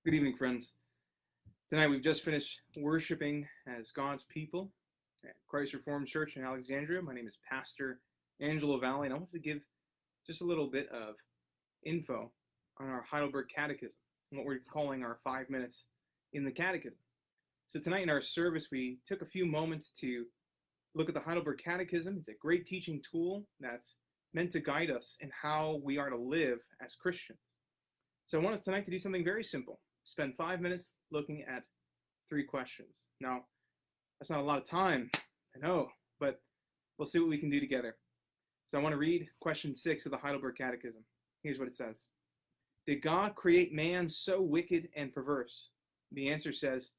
Good evening, friends. Tonight we've just finished worshiping as God's people at Christ Reformed Church in Alexandria. My name is Pastor Angelo Valley, and I want to give just a little bit of info on our Heidelberg Catechism and what we're calling our 5 minutes in the Catechism. So tonight in our service, we took a few moments to look at the Heidelberg Catechism. It's a great teaching tool that's meant to guide us in how we are to live as Christians. So I want us tonight to do something very simple. Spend 5 minutes looking at 3 questions. Now, that's not a lot of time, I know, but we'll see what we can do together. So I want to read question 6 of the Heidelberg Catechism. Here's what it says. Did God create man so wicked and perverse? The answer says,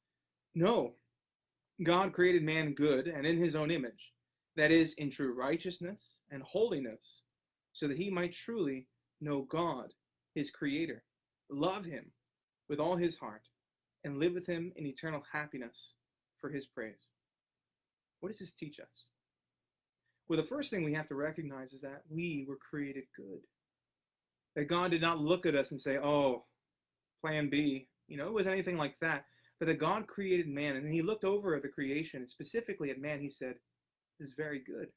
no. God created man good and in his own image, that is, in true righteousness and holiness, so that he might truly know God, his creator, love him with all his heart, and live with him in eternal happiness for his praise. What does this teach us? Well, the first thing we have to recognize is that we were created good. That God did not look at us and say, oh, plan B. It was anything like that. But that God created man, and he looked over the creation, and specifically at man, he said, this is very good.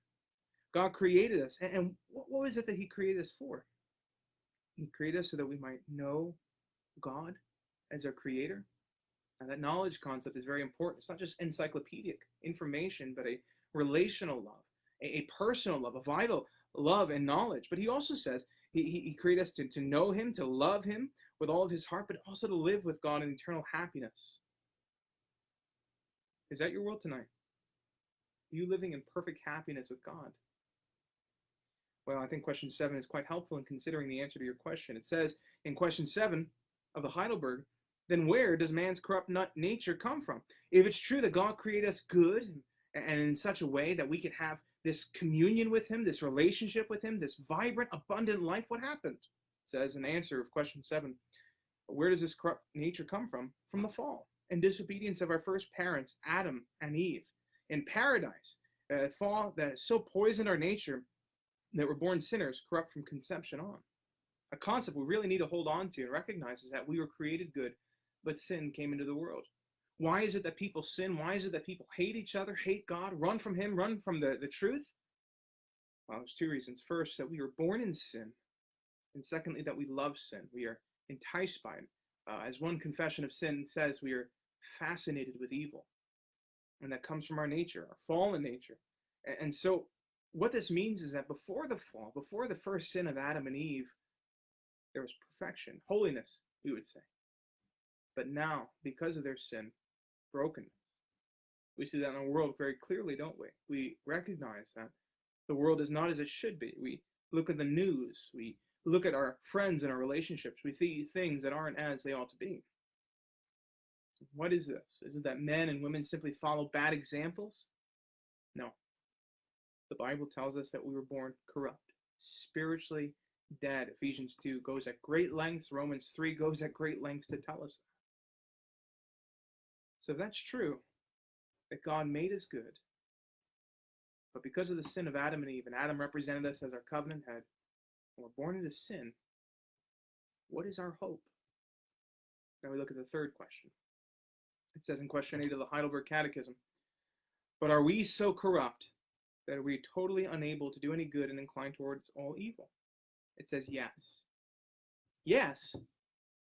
God created us. And what was it that he created us for? He created us so that we might know God as our creator. And that knowledge concept is very important. It's not just encyclopedic information, but a relational love, a personal love, a vital love and knowledge. But he also says he created us to know him, to love him with all of his heart, but also to live with God in eternal happiness. Is that your world tonight? Are you living in perfect happiness with God? Well, I think question 7 is quite helpful in considering the answer to your question. It says in question 7 of the Heidelberg, then where does man's corrupt nature come from? If it's true that God created us good and in such a way that we could have this communion with him, this relationship with him, this vibrant, abundant life, what happened? It says in answer of question 7, where does this corrupt nature come from? From the fall and disobedience of our first parents, Adam and Eve. In paradise, fall that so poisoned our nature that we're born sinners, corrupt from conception on. A concept we really need to hold on to and recognize is that we were created good, but sin came into the world. Why is it that people sin? Why is it that people hate each other, hate God, run from him, run from the truth? Well, there's 2 reasons. First, that we were born in sin. And secondly, that we love sin. We are enticed by it. As one confession of sin says, we are fascinated with evil. And that comes from our nature, our fallen nature. And so what this means is that before the fall, before the first sin of Adam and Eve, there was perfection, holiness, we would say. But now, because of their sin, brokenness. We see that in our world very clearly, don't we? We recognize that the world is not as it should be. We look at the news. We look at our friends and our relationships. We see things that aren't as they ought to be. What is this? Is it that men and women simply follow bad examples? No. The Bible tells us that we were born corrupt, spiritually dead. Ephesians 2 goes at great lengths. Romans 3 goes at great lengths to tell us that. So if that's true, that God made us good, but because of the sin of Adam and Eve, and Adam represented us as our covenant head, and we're born into sin, what is our hope? Now we look at the third question. It says in question 8 of the Heidelberg Catechism, but are we so corrupt that we're totally unable to do any good and inclined towards all evil? It says yes. Yes.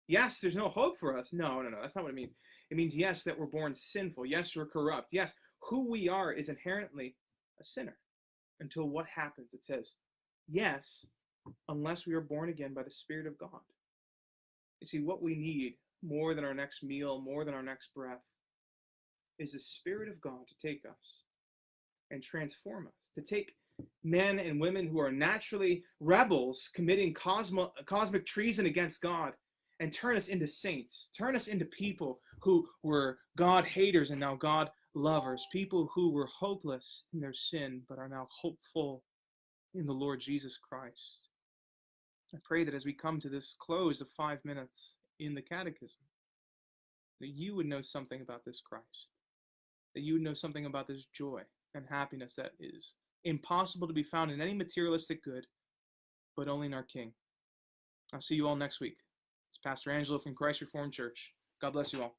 Yes, there's no hope for us. No, that's not what it means. It means yes, that we're born sinful. Yes, we're corrupt. Yes, who we are is inherently a sinner. Until what happens? It says yes, unless we are born again by the Spirit of God. You see, what we need more than our next meal, more than our next breath, is the Spirit of God to take us and transform us, to take men and women who are naturally rebels, committing cosmic treason against God, and turn us into saints, turn us into people who were God haters and now God lovers, people who were hopeless in their sin but are now hopeful in the Lord Jesus Christ. I pray that as we come to this close of 5 minutes in the Catechism, that you would know something about this Christ, that you would know something about this joy and happiness that is impossible to be found in any materialistic good, but only in our King. I'll see you all next week. It's Pastor Angelo from Christ Reformed Church. God bless you all.